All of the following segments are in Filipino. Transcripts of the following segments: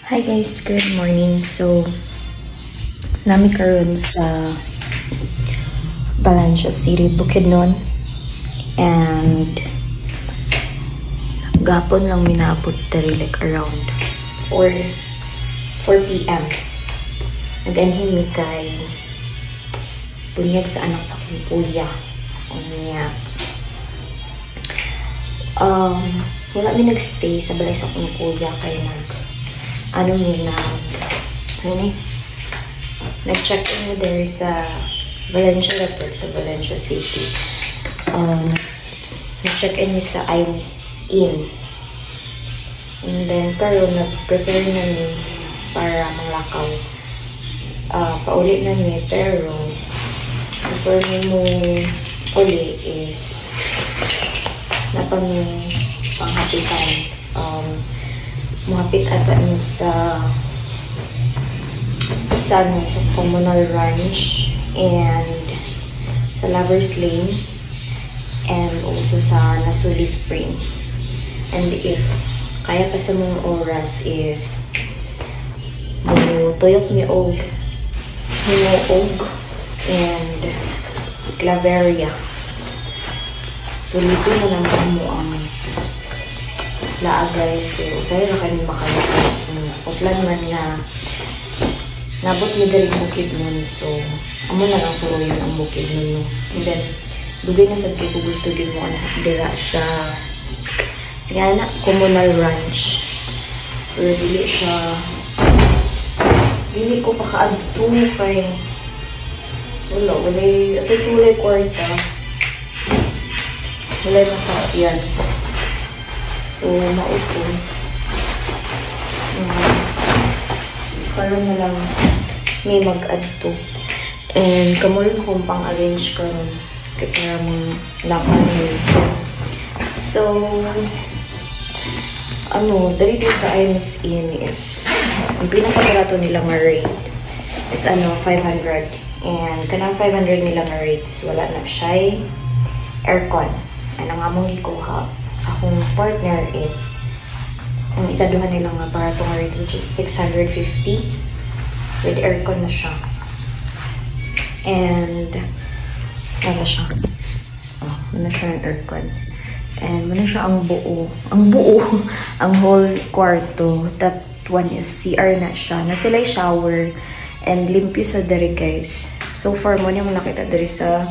Hi guys, good morning. So, nami karon sa Valencia City, Bukidnon. And gapon lang minaabot diri like around 4 p.m. Nag-anhin mi kay bunyag sa anak sa kong kuya. Unya. Wala mi nagstay sa balay sa kong kuya kay nag-check-in mo there sa Valencia Airport sa Valencia City. Nag-check-in sa Iris Inn. And then, karon nag-prepare na ni para manglakaw. Paulit na ni, pero before mo uli is napang panghapitan. Mahapit ata ni sa Communal Ranch and sa Lover's Lane and also sa Nasuli Spring. And if kaya pa sa mga oras is tuyok mi og hinuog and Claveria. Sulito mo lang mo ang laa guys, pero sa'yo na kanin makalakot. Puslan man na nabot mi galing Bukidnon, so amo na lang suruyon ang Bukidnon. And then dugay na sad kay ko gusto din mo anak dira sa Communal Ranch. Pero dili ko pa kaadto kay wala asay tulay kwarta wala na sa yan. So, maupo. Parang na lang may mag-add to. And kamulong kong pang-arrange karon kaya mong lakan yun. So, dito sa Iris Inn is ang pinakabarato nilang rate is 500. And kanang 500 nilang rate is wala na siya aircon. Ang among gikuha akong partner is ang itaduhan nilang aparatong rate which is 650 with aircon na siya. And wala siya. Wala siya ang aircon. And wala siya ang buo. Ang whole kwarto. That one is CR na siya. Na sila shower and limpyo sa diri guys. So far mo niyang nakita diri sa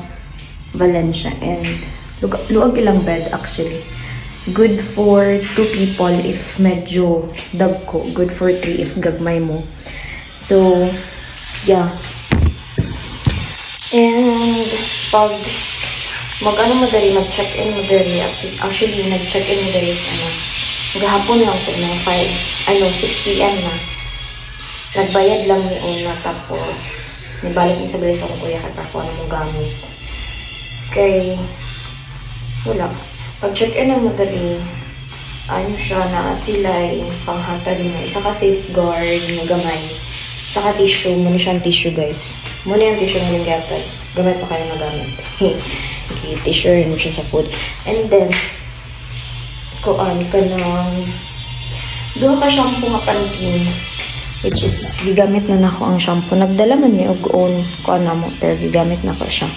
Valencia. And luag ilang bed actually. Good for 2 people if medyo dagko. Good for 3 if gagmay mo. So, yeah. And pag mag-check-in mo dali. Actually, nag-check-in mo dali sa maghapon lang ito na 6 p.m. na. Nagbayad lang ni una tapos nibalik ni sa balay sa kuya kaya pa kung ano mong gamit. Kay wala. Pag-check-in na mo dali, siya na silay, panghatag na, isa ka safeguard, na gamay, isa ka tissue, muna siyang tissue guys. Muna yung tissue na yung gatag, gamay pa kayo na gamit. Okay, tissue rin mo siya sa food. And then, kuan ka ng, doon ka shampoo nga pantin, which is, gigamit na nako ang shampoo. Nagdala man niya og-own, kuan na mo, pero gigamit na ko siya.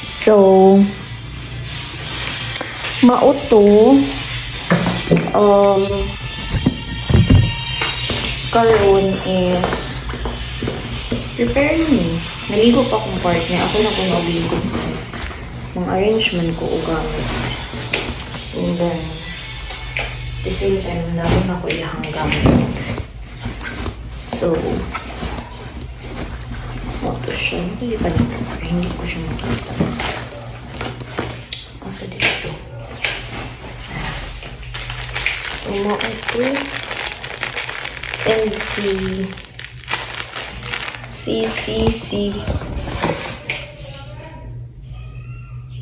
So, mauto karon is prepare me. Naligo pa akong partner. Ako na kung naligo. Mga arrangement ko o gamit. And then at the same time, nalagyan ako ilahang gamit. So ito siya. Hindi pa nito. Hindi ko siya makita. Asa dito. Uma ito. CCC.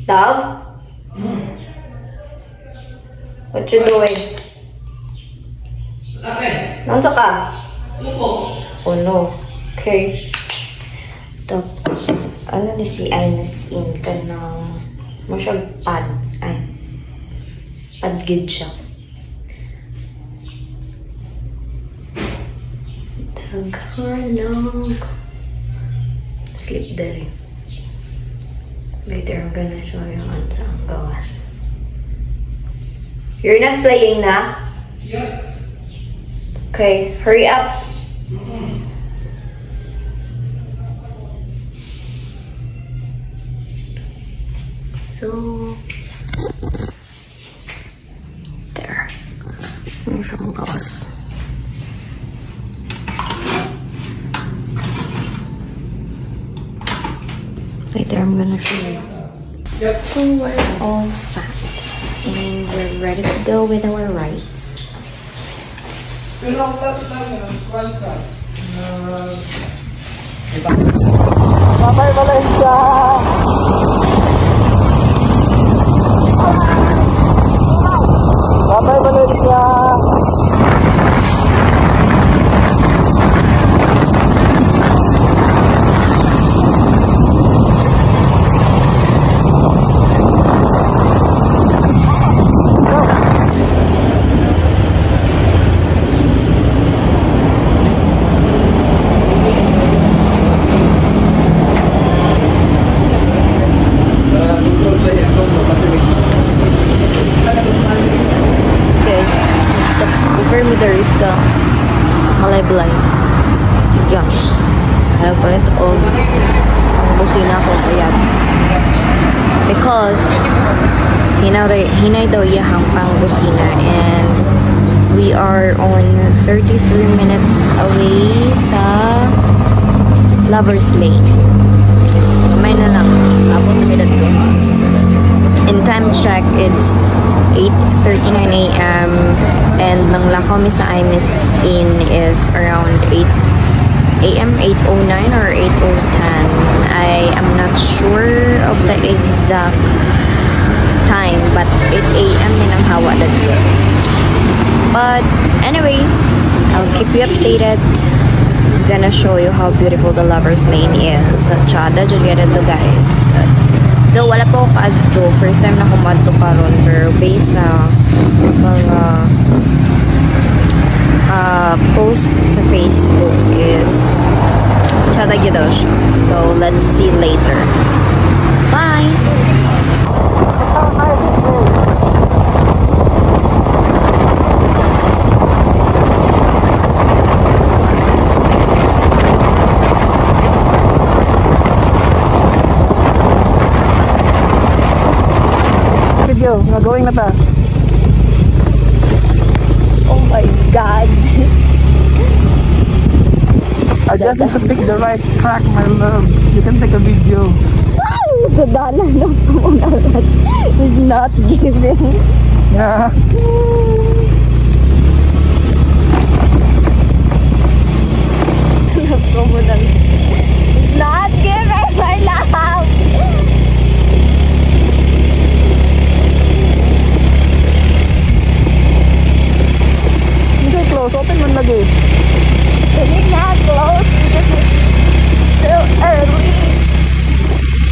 Love? What you doing? Nanto ka? Oh no. Okay. Tapos, ni si Iris Inn ka ng masyag pad. Padgid siya. Naghanap. Sleep there. Later, I'm gonna show you on the gawas. You're not playing na? Yeah. Okay, hurry up. So, there. Here's some gawas. Later, I'm gonna show you. Yep. So we're all set and we're ready to go with our rides. Bye-bye, Valencia! Bye-bye, Valencia! There is Malay Blind. Yan. Kaya pa rin ang busina ko kaya. Because hinay daw iyahang pang busina and we are on 33 minutes away sa Lover's Lane. May na lang. Abot minute ko. In time check, it's 8:39 a.m. and nang lakaw mi sa IMIS in is around 8 a.m. 8:09 or 8:10. I am not sure of the exact time, but 8 a.m. din ang hawa dito. But anyway, I'll keep you updated. I'm gonna show you how beautiful the Lover's Lane is. Chada jud to guys. Though wala po ako kaadto, first time na kumadto karon, pero based sa mga post sa Facebook is chata gyud daw siya. So let's see later. Bye. Going na ta. Oh my god. I just need to pick the right track, my love. You can take a video. Wow! The dollar no is not giving. Yeah. It's not giving, my love. Close, open man lagi. It's not close because it's still early.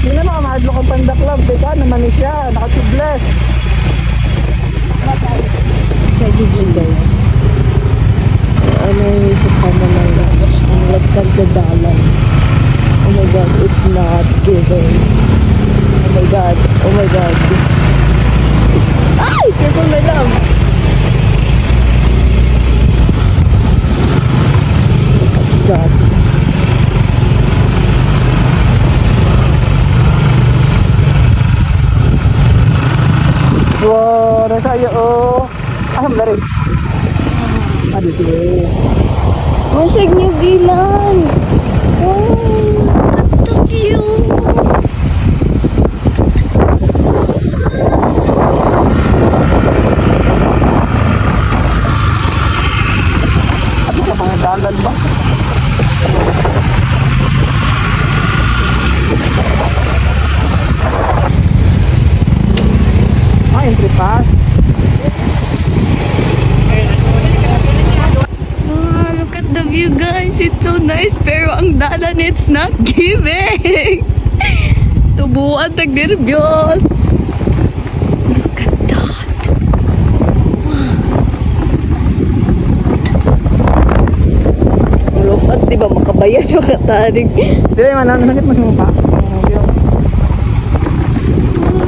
Hindi na nakamadlo kang pandaklab. Teka naman siya, nakatubless. Sa gigigay. Ano yung sa kama ng labas? Ang lagkagdadalan. Oh my god, it's not giving. Oh my god, oh my god. Ay! Kaya na lang. God. Wow, saya oh. Aham dari. Aduh sih. Masig New Zealand. Wow, look at the view. Ano ka mga dalan ba? Entry pass. Wow, look at the view guys. It's so nice pero ang dalan it's not giving. Tubuan tag nervyos. Look at that. Wow. At di ba makabayad yung katanig? Di ba, sakit mo sa mukha?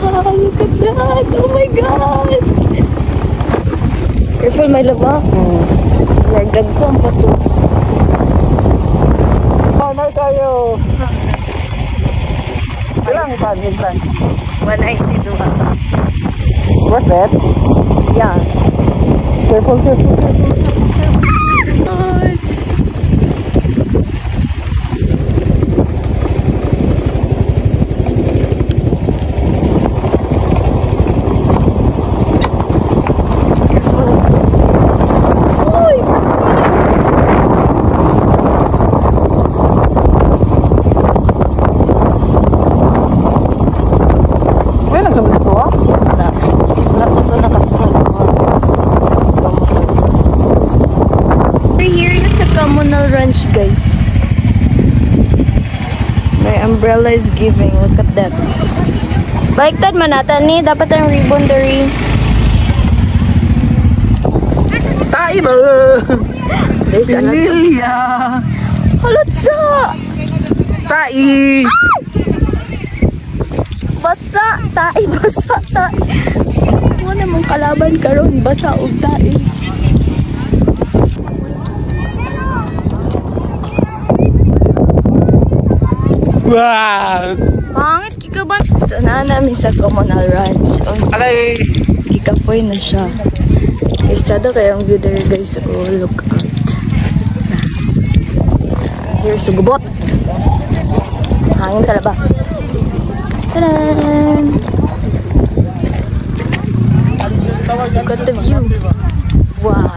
Wow, look at that! Oh my God! Careful, may laba. Nagdag ko ang pato. Oh, nice ayo. Ilang pa, good time. 192 ata. Worth it? Yeah. Careful. God. Guys, my umbrella is giving. Look at that. Baliktad man natin ni. Dapat ang ribbon dari. Taiba! There's Lilia! Halatsa! Tai! Basa! Tai! Basa! Tai! Wala mong kalaban karon. Basa o tai. Wow! Pangit kikaban. So, namin sa Communal Ranch. Alay! Kikapoy na siya. Estado kayong view there guys. Oh, look out. Here's the gubot. Hangin sa labas. Tadaan! Look at the view. Wow.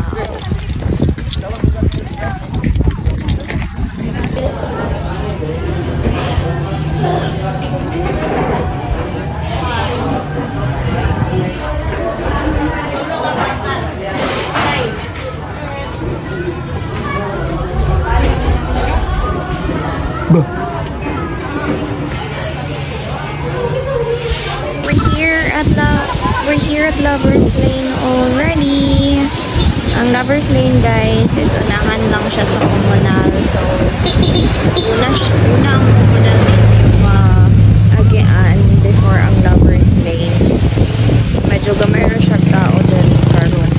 We're here at Lovers Lane already. Ang Lovers Lane guys is unahan lang siya sa Communal. So unang Communal din yung agian before ang Lovers Lane. Medyo gamay na siya tao din karon.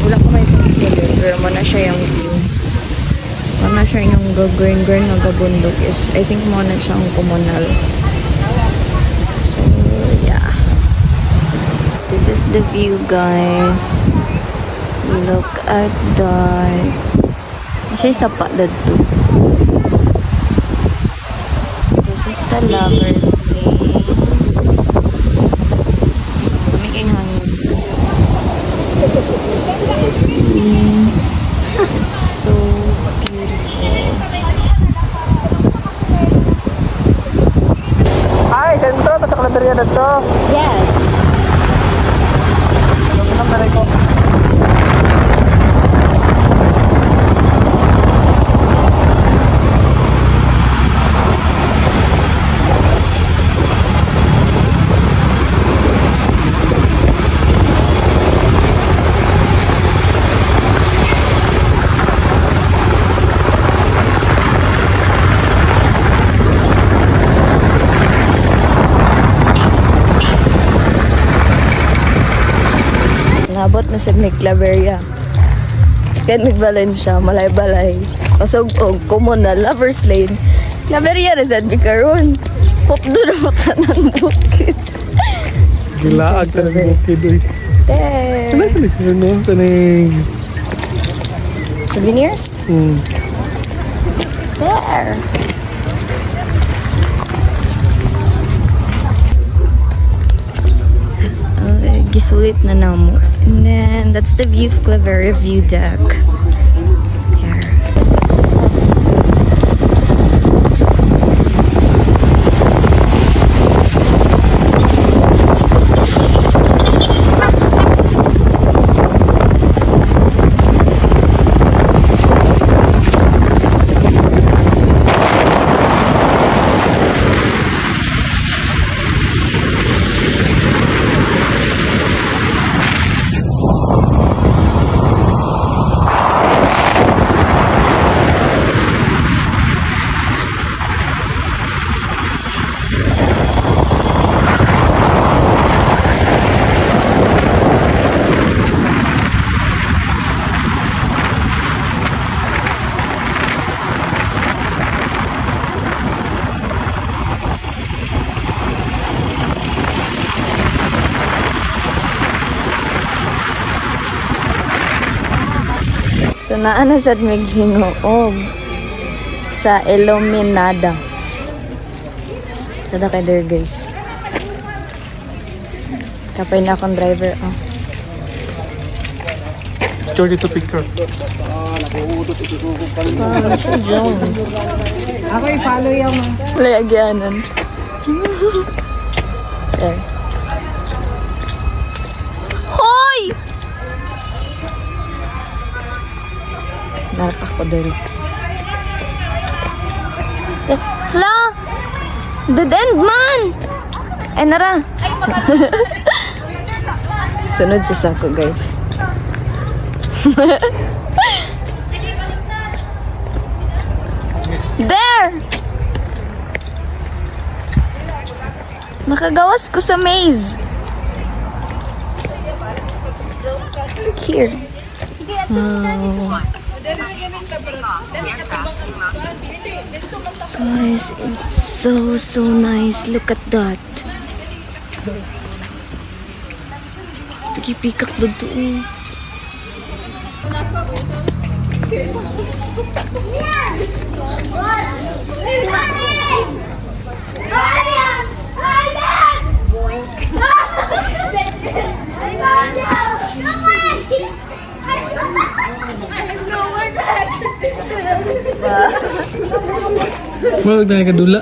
Wala ko may consider pero mo na siya yung view. Mo na siya yung green na gabundok is I think mo na siya ang Communal. This is the view guys. Look at that. Siya sapat dito. This is the Lovers Lane. Making hangin. It's so beautiful. Ay, ganito. Sa Calaveria na to. Yes. Nabot na sa Claveria. Kaya nagbalin siya, malay-balay. Pasog-og, Communal, Lovers Lane. Claveria na sa Bikaroon. Pupdo na matanan bukid. Gilaag ka ng bukid. There. Ano sa likod no? Taning... Souvenirs? There. Gisulit na namo. And then, that's the view of Claveria View Deck. Here. So, naana sad maghingoog sa Iluminada. Sada kay there, guys. Kapay na akong driver, oh. Picture dito, picture. Siya John. Ako i-follow yung Layagyanan. There. Hoy! Narapak ko doon. Hala! Dead end man! Ay, nara! Sunod siya sa ako, guys. There! Makagawas ko sa maze. Here. Wow. Guys, it's so nice. Look at that. Pikak dito. Wala na kadula.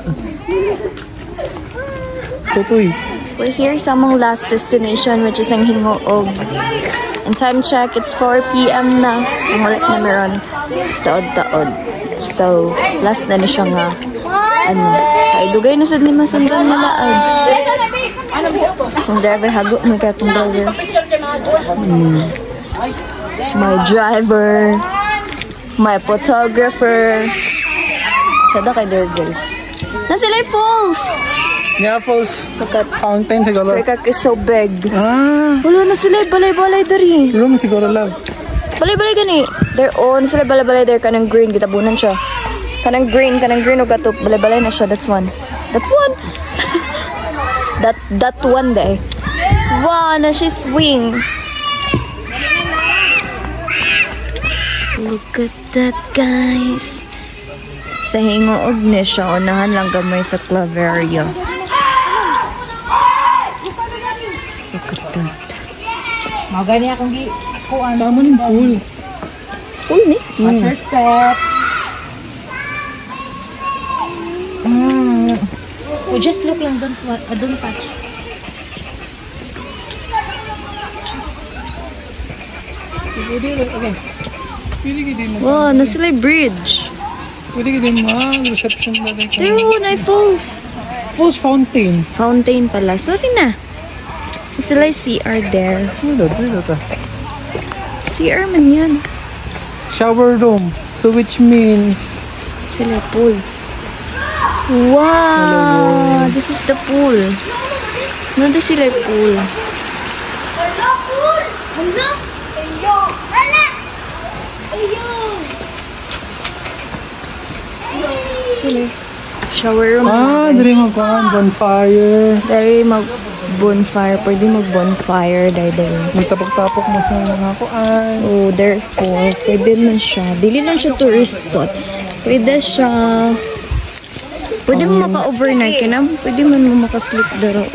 Tutoy. We're here sa among last destination, which is ang Hingoog. And time check, it's 4 p.m. na. Ang ulit na meron. Taod-taod. So, last na siya nga. Ano? Kaya dugay na sad ni masundan na laad. Ang driver, hago mo ka itong driver. My driver. My photographer. Sada kay there, guys. Nasilay falls! Yeah, falls. Look at Fountain siguro. Rekak is so big. Ah, Wala na sila, balay-balay dari. room siguro love. Balay-balay gani. There on sila balay-balay there kanang green gitabunan siya. Kanang green o gato balay-balay na siya. That's one. that one day. Wow, na she swing. Look at that, guys. Sa Hingoog ni siya, unahan lang gamay sa Claveria. Look at that. Magani akong kuan. Tama ng pool. Uy, ni. Watch your steps. Oh, just look lang, don't touch. Okay. Pwede ka din Wow, na sila bridge. Pwede ka din reception na din. There, na falls. Falls fountain. Fountain pala. Sorry na. Sila CR there. Ano ta? CR man yan. Shower room. So which means Sila pool. Wow! This is the pool. Nandun sila pool. Shower room. dali mo pa bonfire. Dari mag-bonfire. Pwede mag-bonfire. Dari. Magtapok-tapok mo sa mga kuan. So, therefore, pwede man siya. Dili lang siya tourist spot. Pwede siya... Pwede mo maka-overnight ka na. Pwede man mo maka-sleep daro.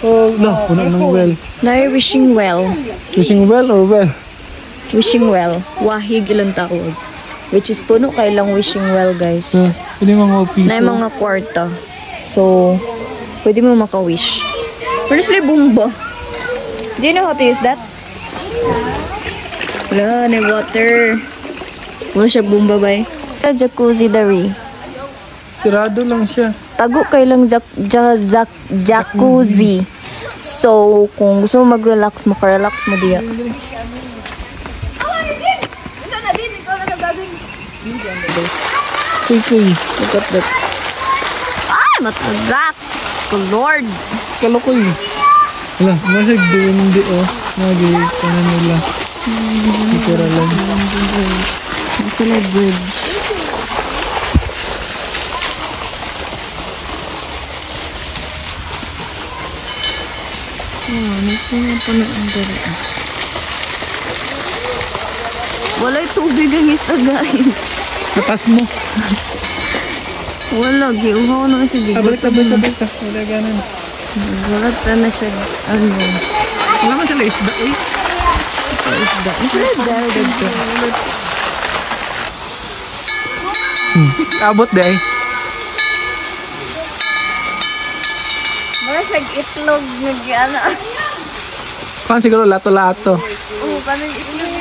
Oh, no, puno ng well. Nai wishing well. Wishing well or well? Wishing well. Wahig ilang tawag. Which is puno kay lang wishing well, guys. So, pwede mga piso. Nai mga kwarta. So, pwede mo maka-wish. Where's the bumba? Do you know how to use that? Wala, na water. Wala siya bumba ba eh? Jacuzzi dari. Sirado lang siya. Tago kay lang jacuzzi. So, kung gusto mo mag-relax, makarelax mo diya. Kuy. Look at that. Ay, matagak! Oh, Lord! Kalokoy. Wala, masag doon hindi Nagi, kanan nila. Ikura lang. Nasa na bridge. Nasa na po na ang dali. Wala'y tubig ang isa, guys. Lapas mo. Wala, giuhaw na siya. Balik na. Wala ganun. Wala na siya. Ano? Wala man sila isda eh. Isda. Isda. Abot dahil. Wala siya itlog. Nag-ano. Kung siguro lato-lato. Oo, parang itlog.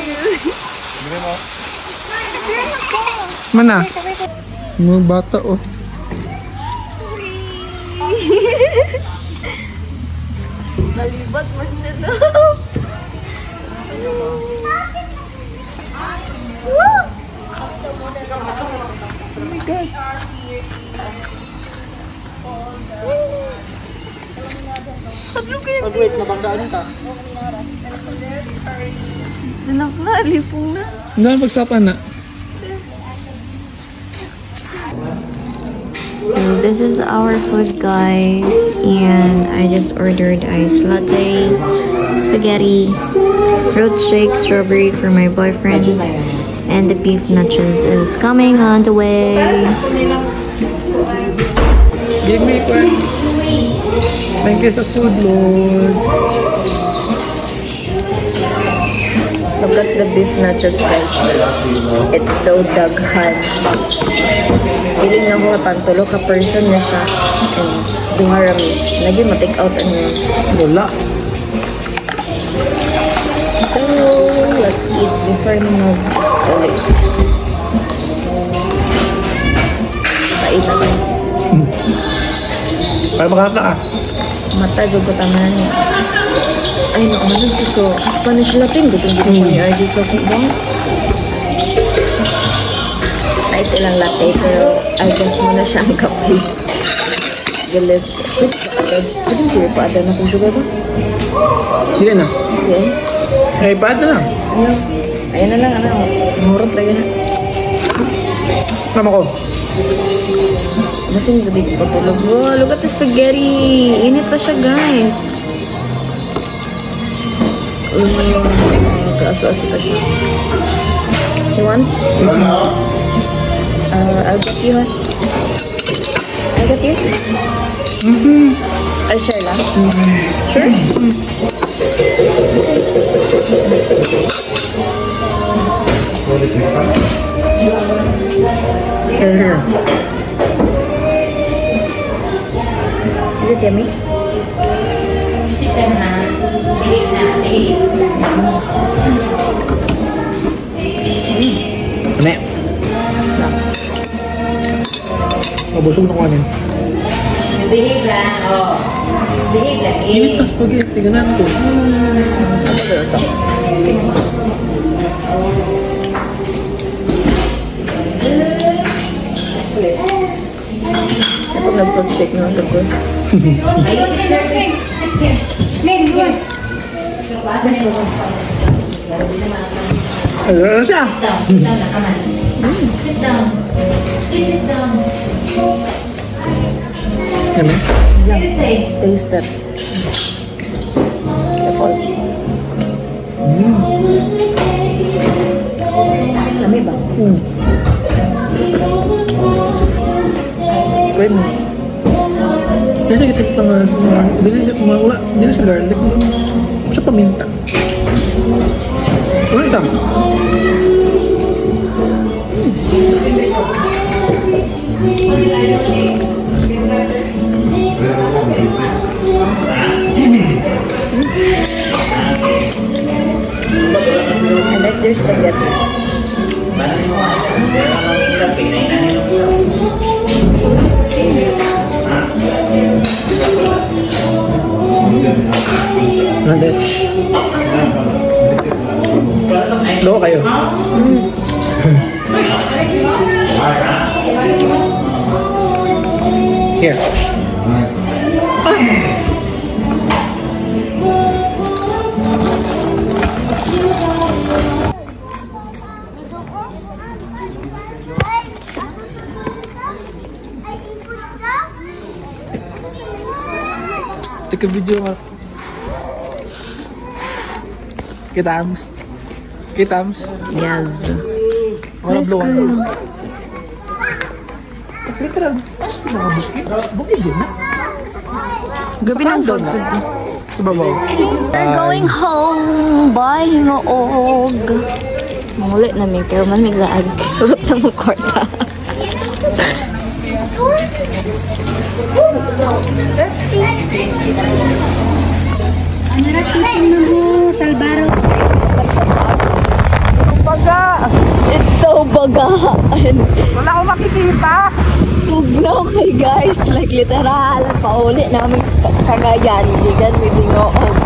Mana? Mga bata oh. Nalibat man siya na. Oh my God. Pag-wait na banggaan ka. Sinap na, lipong na. Hanggang pagsapan na. So this is our food, guys, and I just ordered iced latte, spaghetti, fruit shake, strawberry for my boyfriend, and the beef nachos is coming on the way. Give me one. Thank you sa food, Lord. Look at the beef nachos, guys. It's so daghan. Feeling na ko pantulo ka person na siya. And duharami. Lagi ma-take out niya. Wala. So, let's eat before na mag-ulit. Pait na tayo. Para makaka ah. Mata, jog ko tamahan niya. Ay, nakumalag ko. So, Spanish Latin. Gutong-gutong ko niya. Ay, so, kubang. Ito lang latte, pero I guess muna siyang kape. Galis. Pwede mo sila pa ada na kung sugar ba? Hindi na. Okay. Ay, paad na lang. Ayan na lang, ano. Murot lagi na. Tama ko. Masing gabi ko patulog. Wow, look at the spaghetti. Init pa siya, guys. Kaaso-aso pa siya. You want? I'll get you one. I'll get you? I'll share lang. Sure? Here. Is it yummy? Ano yan? Busog na kuhanin. Behave lang, oh. Behave lang, Init na spaghetti, ganaan ko. Ako nag-food shake na sa ko. Ay, sit here. Sit here. Min, yes. Sit Ano siya? down. Sit down na, come on. Sit down. Please sit down. Ano? What do you say? Taste that. Careful. Lami ba? Creamy. Kasi kita pa nga, dili siya kumawala, dili siya garlic. Siya paminta. Ano isa? I like their spaghetti. Ano? Loko kayo. Here. Take a video ka. Kita amos. Kitams. Yes. Wala blow on. Literal. Bukid din na. Gabi ng dog. Sababaw. We're going home. Bye, hingoog. Mangulit namin, pero man may laag. Turot na mong kwarta. Ano rakitin na mo, Talbaro? Baga! It's so bagaan. Wala akong makikita! Tugnaw kay guys. Like literal. Pauli namin Cagayan. Gigan with hingoog.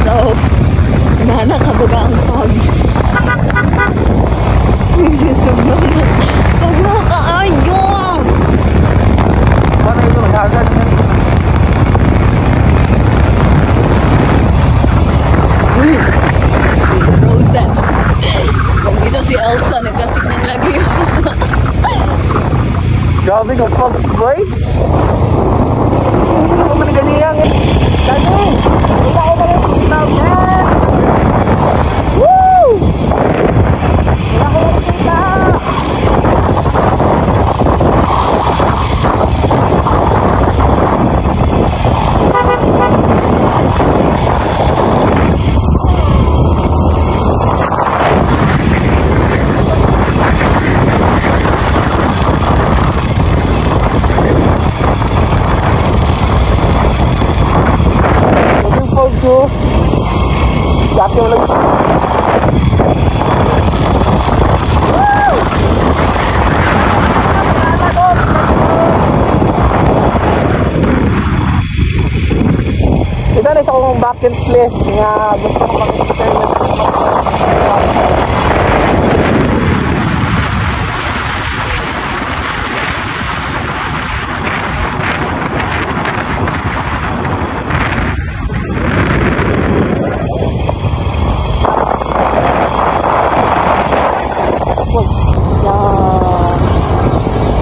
So, nakakabaga ang pogs. Tugnaw ka ayong! Paano ito? Nagagad na. Rosette. Kung ito si Elsa, nagkasik ng lagi. Grabe ng fogs, boy! Hindi ko maniganiyang eh! Dali! Hindi ako maniganiyang eh! Woo! Hindi ako makikita! So, dati mo lang. Isa na isa kong bucket list nga gusto ko mag-experiment.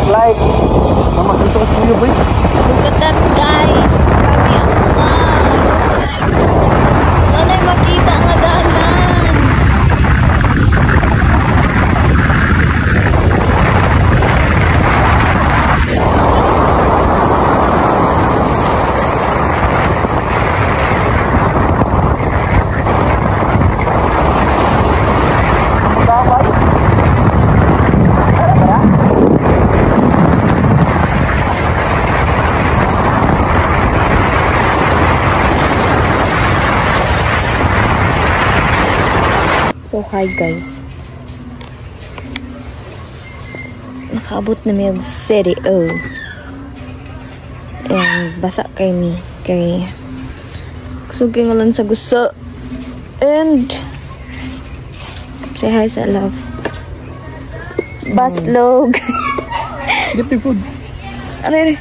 Like, mama gusto ko sa'yo, boy. Look at that, guys. Grabe ang flies. Sana'y makita ang adalan. So, hi guys. Nakaabot na may city. Oh. And basa kay mi. Kay sugi nga lang sa gusto. And say hi sa love. Baslog. Get the food. Ano yun?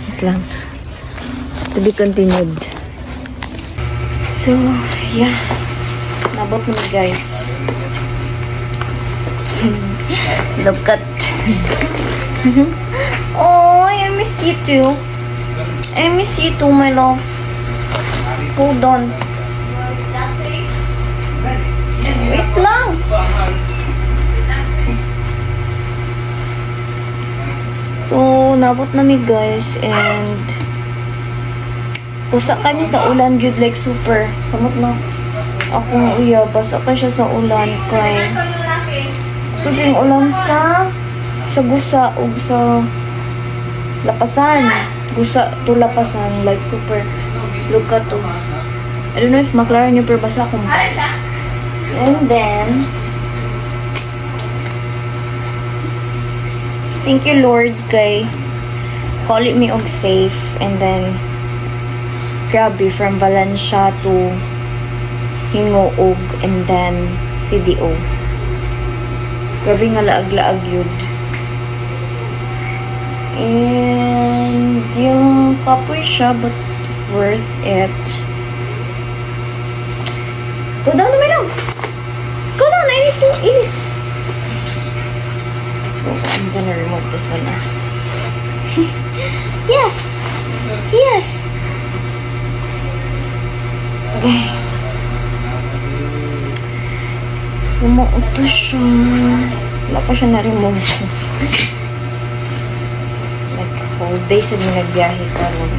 Wait lang. To be continued. So, yeah. Nabot mo guys. Look at. Oh, I miss you too. I miss you too, my love. Hold on. Wait lang. So, nabot namin guys and basa kami sa ulan good like super. Samot na. Ako nga uya, basa ka siya sa ulan kay suging ulan sa gusa o sa lapasan. Gusa to lapasan like super. Look at to. I don't know if maklaran niyo pero basa akong and then thank you Lord kay call it me og safe and then grabe from Valencia to Hingoog and then CDO. Grabe nga laag-laag yun. And yung kapoy siya but worth it. Go down na may lang. Go down, I need to eat. So I'm gonna remove this one na. Yes! Yes! Sumuuto siya. Wala pa siya na-remove. Like, whole day sa nagbiyahe ka lang.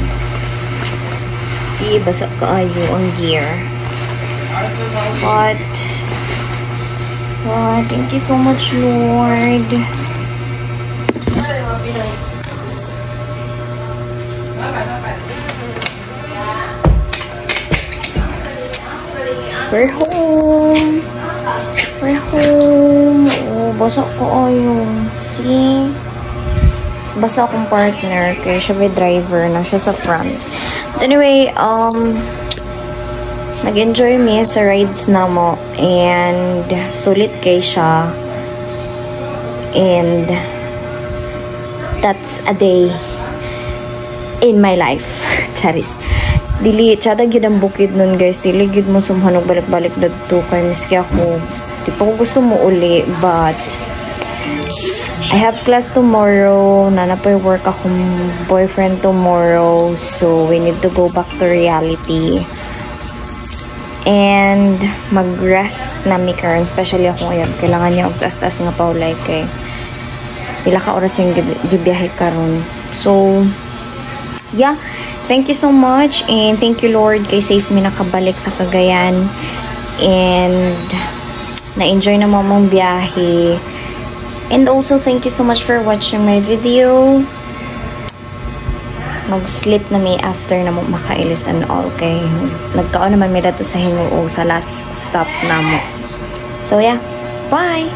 Basa kaayo ang gear. But, thank you so much, Lord. We're home. We're home. Oh, basa kaayo. See? Basta akong partner kaya siya may driver na siya sa front. But anyway, nag-enjoy me sa rides na mo and sulit kay siya. And that's a day in my life. Charis. Dili, tsada gyud ang bukid nun guys. Dili gyud mo sumhanog balik-balik dito kay miski ako. Di pa ko gusto mo uli, but I have class tomorrow. Nanapoy work akong boyfriend tomorrow. So, we need to go back to reality. And, mag-rest na mi karon. Especially ako ngayon. Kailangan niya og-tas-tas nga paulay kay pila ka oras yung gibiyahe karon. So, yeah. Thank you so much. And thank you, Lord, kay safe mi nakabalik sa Cagayan. And, na-enjoy na mo mong biyahe. And also, thank you so much for watching my video. Mag-sleep na may after na mo makailis and all. Okay? Nagkaon naman may dato sa hinguo sa last stop na mo. So, yeah. Bye!